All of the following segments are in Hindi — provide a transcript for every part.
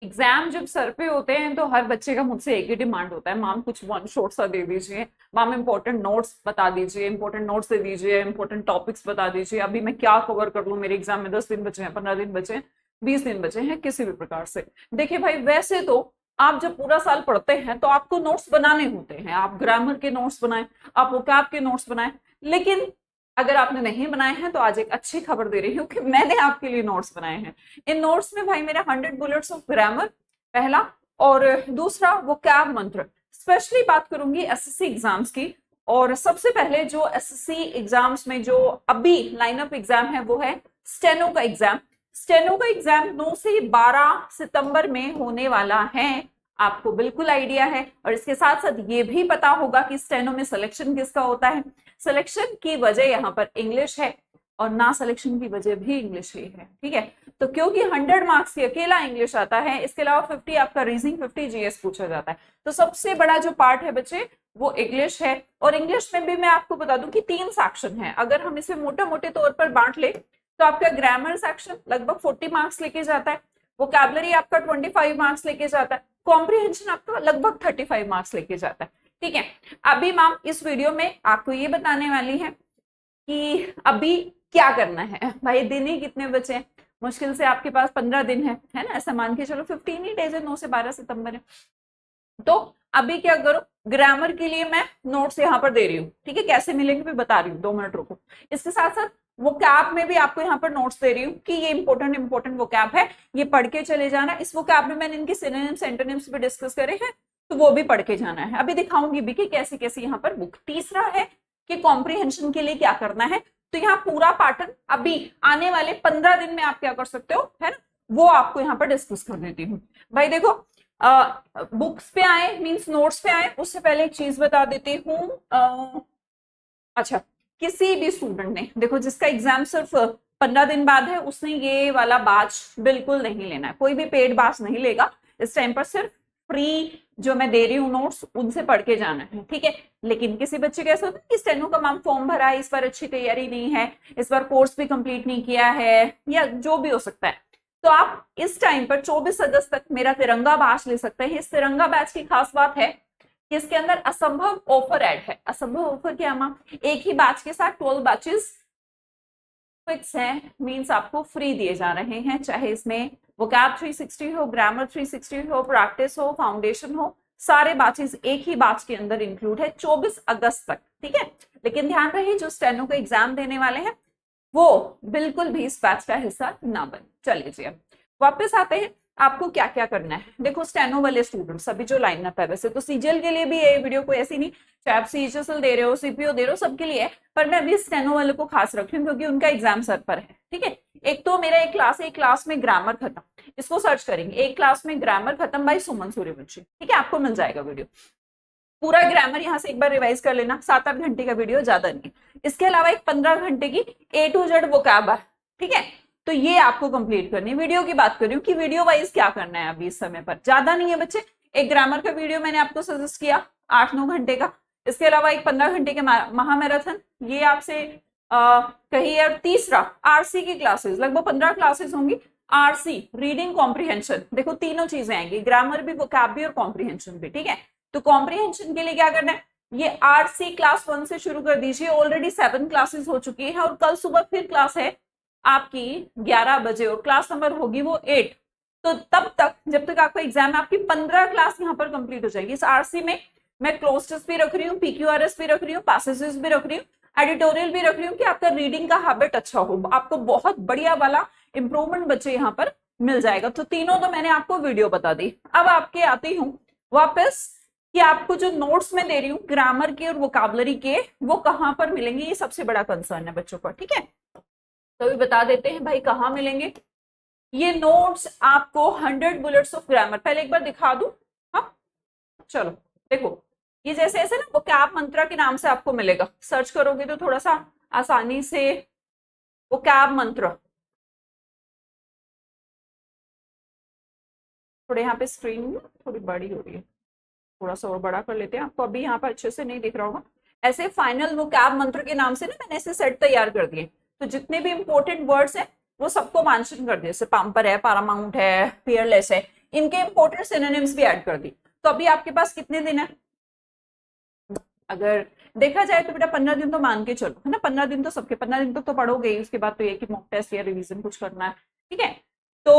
एग्जाम जब सर पे होते हैं तो हर बच्चे का मुझसे एक ही डिमांड होता है, मैम कुछ वन शॉट सा दे दीजिए, मैम इंपॉर्टेंट नोट्स बता दीजिए, इंपॉर्टेंट नोट्स दे दीजिए, इंपॉर्टेंट टॉपिक्स बता दीजिए, अभी मैं क्या कवर कर लूं, मेरे एग्जाम में 10 दिन बचे हैं, 15 दिन बचे हैं, 20 दिन बचे हैं, किसी भी प्रकार से। देखिए भाई, वैसे तो आप जब पूरा साल पढ़ते हैं तो आपको नोट्स बनाने होते हैं, आप ग्रामर के नोट्स बनाएं, आप वोकैब के नोट्स बनाएं, लेकिन अगर आपने नहीं बनाए हैं तो आज एक अच्छी खबर दे रही हूँ कि मैंने आपके लिए नोट्स बनाए हैं। इन नोट्स में भाई मेरे 100 बुलेट्स ऑफ ग्रामर पहला, और दूसरा वो कैब मंत्र। स्पेशली बात करूंगी एसएससी एग्जाम्स की, और सबसे पहले जो एसएससी एग्जाम्स में जो अभी लाइनअप एग्जाम है वो है स्टेनो का एग्जाम। स्टेनो का एग्जाम 9 से 12 सितंबर में होने वाला है, आपको बिल्कुल आइडिया है। और इसके साथ साथ ये भी पता होगा कि स्टेनो में सिलेक्शन किसका होता है। सिलेक्शन की वजह यहाँ पर इंग्लिश है, और ना सिलेक्शन की वजह भी इंग्लिश ही है, ठीक है। तो क्योंकि 100 मार्क्स की अकेला इंग्लिश आता है, इसके अलावा 50 आपका रीजनिंग, 50 जीएस पूछा जाता है, तो सबसे बड़ा जो पार्ट है बच्चे वो इंग्लिश है। और इंग्लिश में भी मैं आपको बता दूं कि 3 सेक्शन है। अगर हम इसे मोटे मोटे तौर पर बांट ले तो आपका ग्रामर सेक्शन लगभग 40 मार्क्स लेके जाता है, वोकैबुलरी आपका 25 मार्क्स लेके जाता है, कॉम्प्रिहेंशन आपका लगभग 35 मार्क्स लेके जाता है, ठीक है। अभी मैम इस वीडियो में आपको ये बताने वाली है कि अभी क्या करना है। भाई दिन ही कितने बचे हैं, मुश्किल से आपके पास 15 दिन है ना, ऐसा मान के चलो 15 ही डेज है, 9 से 12 सितंबर है। तो अभी क्या करो, ग्रामर के लिए मैं नोट्स यहाँ पर दे रही हूँ, ठीक है। कैसे मिलेंगे भी बता रही हूँ, 2 मिनट रुको। इसके साथ साथ वो कैब में भी आपको यहाँ पर नोट्स दे रही हूँ कि ये इंपॉर्टेंट वो कैब है, ये पढ़ के चले जाना। इस वो कैब में मैंने इनके सिनोनिम्स एंटोनिम्स भी डिस्कस करे हैं, तो वो भी पढ़ के जाना है। अभी दिखाऊंगी भी कि कैसे कैसे यहाँ पर बुक। तीसरा है कि कॉम्प्रिहेंशन के लिए क्या करना है, तो यहाँ पूरा पैटर्न अभी आने वाले 15 दिन में आप क्या कर सकते हो, है ना, वो आपको यहाँ पर डिस्कस कर देती हूँ। भाई देखो, बुक्स पे आए मींस नोट्स पे आए उससे पहले एक चीज बता देती हूँ। अच्छा, किसी भी स्टूडेंट ने देखो जिसका एग्जाम सिर्फ 15 दिन बाद है, उसने ये वाला बैच बिल्कुल नहीं लेना है, कोई भी पेड बैच नहीं लेगा इस टाइम पर। सिर्फ फ्री जो मैं दे रही हूँ नोट्स, उनसे पढ़ के जाना है, ठीक है। लेकिन किसी बच्चे कैसा होता है कि स्टेनो का मैम फॉर्म भरा है, इस बार अच्छी तैयारी नहीं है, इस बार कोर्स भी कंप्लीट नहीं किया है, या जो भी हो सकता है, तो आप इस टाइम पर 24 अगस्त तक मेरा तिरंगा बैच ले सकते हैं। इस तिरंगा बैच की खास बात है कि इसके अंदर असंभव ऑफर ऐड है। असंभव ऑफर क्या मैम, एक ही बैच के साथ 12 बैचेस फिक्स है, मींस आपको फ्री दिए जा रहे हैं, चाहे इसमें वोकैब 360 हो, ग्रामर 360 हो, प्रैक्टिस हो, फाउंडेशन हो, सारे बैचेस एक ही बैच के अंदर इंक्लूड है 24 अगस्त तक, ठीक है। लेकिन ध्यान रहे जो स्टेनो का एग्जाम देने वाले हैं वो बिल्कुल भी इस बैच का हिस्सा ना बने। चलिए जी, अब वापस आते हैं, आपको क्या क्या करना है। देखो स्टेनो वाले स्टूडेंट्स अभी जो लाइनअप है, वैसे तो सीजीएल के लिए भी ये वीडियो कोई ऐसी नहीं, चाहे आप सीएचएसएल दे रहे हो, सीपीओ दे रहे हो, सबके लिए है, पर मैं अभी स्टेनो वाले को खास रख रही हूँ क्योंकि उनका एग्जाम सर पर है, ठीक है। एक तो मेरा एक क्लास है, एक क्लास में ग्रामर खत्म, इसको सर्च करेंगे, एक क्लास में ग्रामर खत्म बाई सुमन सूर्यवंशी, ठीक है, आपको मिल जाएगा वीडियो। पूरा ग्रामर यहाँ से एक बार रिवाइज कर लेना, 7-8 घंटे का वीडियो, ज्यादा नहीं। इसके अलावा एक 15 घंटे की A to Z वोकैब है, ठीक है, तो ये आपको कंप्लीट करनी है। वीडियो की बात कर रही हूँ कि वीडियो वाइज क्या करना है अभी इस समय पर, ज्यादा नहीं है बच्चे। एक ग्रामर का वीडियो मैंने आपको सजेस्ट किया 8-9 घंटे का, इसके अलावा एक 15 घंटे के महामैराथन, ये आपसे कहिए। और तीसरा आरसी की क्लासेस, लगभग 15 क्लासेस होंगी। आरसी रीडिंग कॉम्प्रिहेंशन, देखो तीनों चीजें आएंगी, ग्रामर भी, वोकैब भी और कॉम्प्रिहेंशन भी, ठीक है। तो कॉम्प्रिहेंशन के लिए क्या करना है, ये आरसी क्लास 1 से शुरू कर दीजिए, ऑलरेडी 7 क्लासेस हो चुकी है, और कल सुबह फिर क्लास है आपकी 11 बजे, और क्लास नंबर होगी वो 8। तो तब तक जब तक आपका एग्जाम है, आपकी 15 क्लास यहाँ पर कंप्लीट हो जाएगी। इस आरसी में मैं क्लोज टेस्ट भी रख रही हूँ, पीक्यूआरएस भी रख रही हूँ, पैसेजेस भी रख रही हूँ, एडिटोरियल भी रख रही हूँ कि आपका रीडिंग का हैबिट अच्छा हो, आपको बहुत बढ़िया वाला इंप्रूवमेंट बच्चे यहाँ पर मिल जाएगा। तो तीनों तो मैंने आपको वीडियो बता दी। अब आपके आती हूँ वापस कि आपको जो नोट्स में दे रही हूँ ग्रामर के और वोकैबुलरी के, वो कहाँ पर मिलेंगे, ये सबसे बड़ा कंसर्न है बच्चों का, ठीक है। तो अभी बता देते हैं भाई कहाँ मिलेंगे ये नोट्स आपको। 100 बुलेट्स ऑफ ग्रामर पहले एक बार दिखा दूं, हाँ चलो देखो, ये जैसे ऐसे ना वोकैब मंत्रा के नाम से आपको मिलेगा, सर्च करोगे तो थोड़ा सा आसानी से वोकैब मंत्र। थोड़े यहाँ पे स्क्रीन थोड़ी बड़ी हो रही है, थोड़ा सा और बड़ा कर लेते हैं, आपको अभी यहाँ पर अच्छे से नहीं दिख रहा होगा। ऐसे फाइनल वोकैब मंत्र के नाम से ना मैंने ऐसे सेट तैयार कर दिए, तो जितने भी इंपॉर्टेंट वर्ड्स हैं वो सबको मेंशन कर दिए, जैसे पाम्पर है, पारामाउंट है, फियरलेस है, इनके इंपॉर्टेंट सिनोनिम्स भी ऐड कर दी। तो अभी आपके पास कितने दिन है? अगर देखा जाए तो बेटा 15 दिन तो मान के चलो, है ना, 15 दिन तो सबके 15 दिन तक तो पढ़ोगे ही, उसके बाद तो ये कि मॉक टेस्ट या रिवीजन कुछ करना है, ठीक है। तो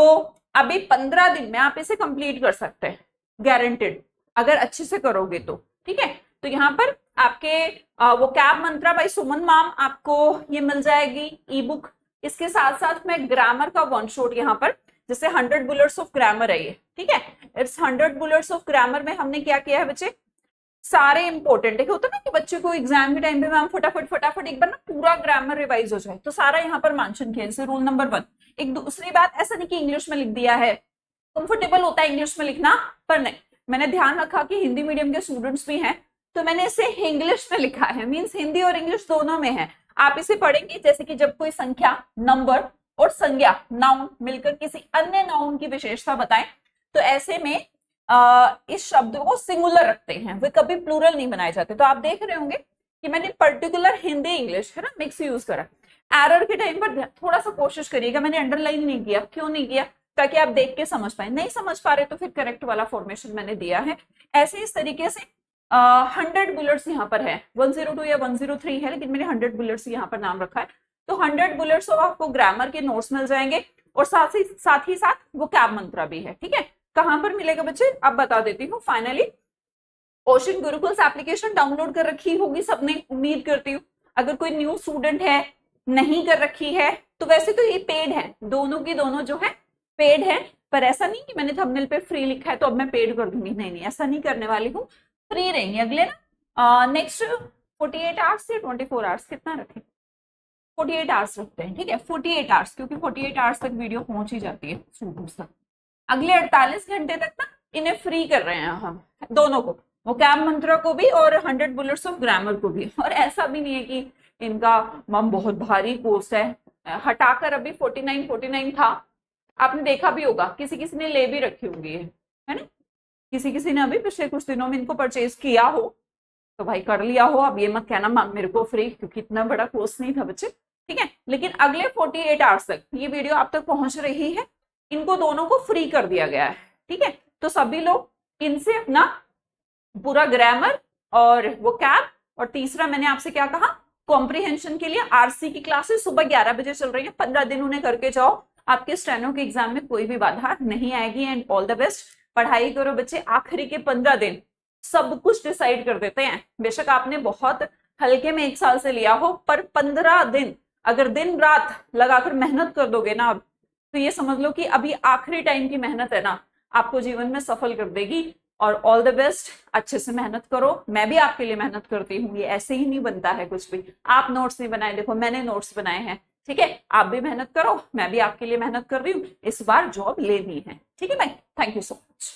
अभी 15 दिन में आप इसे कंप्लीट कर सकते हैं, गारंटेड, अगर अच्छे से करोगे तो, ठीक है। तो यहाँ पर आपके वो cab Mantra by Suman ma'am आपको ये मिल जाएगी ई बुक। इसके साथ साथ में ग्रामर का वन शॉट यहाँ पर, जैसे 100 बुलेट्स ऑफ ग्रामर है ये, ठीक है। इट्स 100 बुलेट्स ऑफ ग्रामर में हमने क्या किया है बच्चे, सारे इंपॉर्टेंट है, होता ना कि बच्चे को एग्जाम के टाइम पे मैम फटाफट फटाफट एक बार ना पूरा ग्रामर रिवाइज हो जाए, तो सारा यहाँ पर मेंशन किया, जैसे रूल नंबर 1। एक दूसरी बात, ऐसा नहीं कि इंग्लिश में लिख दिया है, कंफर्टेबल होता है इंग्लिश में लिखना, पर नहीं, मैंने ध्यान रखा कि हिंदी मीडियम के स्टूडेंट्स भी हैं, तो मैंने इसे इंग्लिश में लिखा है, मीन्स हिंदी और इंग्लिश दोनों में है। आप इसे पढ़ेंगे जैसे कि जब कोई संख्या, नंबर और संज्ञा, नाउन मिलकर किसी अन्य नाउन की विशेषता बताएं, तो ऐसे में इस शब्द को सिंगुलर रखते हैं, वे कभी प्लूरल नहीं बनाए जाते। तो आप देख रहे होंगे कि मैंने पर्टिकुलर हिंदी इंग्लिश, है ना, मिक्स यूज करा। एरर के टाइम पर थोड़ा सा कोशिश करिएगा, मैंने अंडरलाइन नहीं किया, क्यों नहीं किया, ताकि आप देख के समझ पाए, नहीं समझ पा रहे तो फिर करेक्ट वाला फॉर्मेशन मैंने दिया है। ऐसे इस तरीके से 100 बुलेट्स यहाँ पर है, 102 या 103 है, लेकिन मैंने 100 बुलेट्स यहाँ पर नाम रखा है। तो 100 बुलेट्स ऑफ आपको ग्रामर के नोट्स मिल जाएंगे, और साथ ही साथ वो कैब मंत्रा भी है, ठीक है। कहां पर मिलेगा बच्चे, अब बता देती हूँ। Finally ocean gurukuls application download कर रखी होगी सबने, उम्मीद करती हूँ। अगर कोई न्यू स्टूडेंट है, नहीं कर रखी है, तो वैसे तो ये पेड है, दोनों की दोनों जो है पेड है, पर ऐसा नहीं कि मैंने थंबनेल पे फ्री लिखा है तो अब मैं पेड कर दूंगी, नहीं नहीं, ऐसा नहीं करने वाली हूँ, फ्री रहेंगे अगले ना नेक्स्ट 48 आवर्स से 24 आवर्स, कितना रखें, 48 आवर्स रखते हैं, ठीक है, 48 आवर्स, क्योंकि 48 आवर्स तक वीडियो पहुंच ही जाती है स्टूडेंट्स तक। अगले 48 घंटे तक ना इन्हें फ्री कर रहे हैं हम दोनों को, वो कैब मंत्रा को भी और 100 बुलेट्स ऑफ ग्रामर को भी। और ऐसा भी नहीं है कि इनका मम बहुत भारी कोर्स है, हटाकर अभी 49 था, आपने देखा भी होगा, किसी किसी ने ले भी रखी होगी है ना, किसी किसी ने अभी पिछले कुछ दिनों में इनको परचेज किया हो, तो भाई कर लिया हो। अब ये मत कहना मैम मेरे को फ्री, क्योंकि इतना बड़ा कोर्स नहीं था बच्चे, ठीक है। लेकिन अगले 48 आवर्स तक ये वीडियो आप तक पहुंच रही है, इनको दोनों को फ्री कर दिया गया है, ठीक है। तो सभी लोग इनसे अपना पूरा ग्रामर और वो कैब, और तीसरा मैंने आपसे क्या कहा, कॉम्प्रिहेंशन के लिए आरसी की क्लासेस सुबह 11 बजे चल रही है, 15 दिन उन्हें करके जाओ, आपके स्टेनो के एग्जाम में कोई भी बाधा नहीं आएगी। एंड ऑल द बेस्ट, पढ़ाई करो बच्चे, आखिरी के 15 दिन सब कुछ डिसाइड कर देते हैं। बेशक आपने बहुत हल्के में 1 साल से लिया हो, पर 15 दिन अगर दिन रात लगाकर मेहनत कर दोगे ना, तो ये समझ लो कि अभी आखिरी टाइम की मेहनत है ना, आपको जीवन में सफल कर देगी। और ऑल द बेस्ट, अच्छे से मेहनत करो, मैं भी आपके लिए मेहनत करती हूँ, ये ऐसे ही नहीं बनता है कुछ भी। आप नोट्स नहीं बनाए, देखो मैंने नोट्स बनाए हैं, ठीक है, आप भी मेहनत करो, मैं भी आपके लिए मेहनत कर रही हूँ, इस बार जॉब लेनी है, ठीक है भाई। Thank you so much.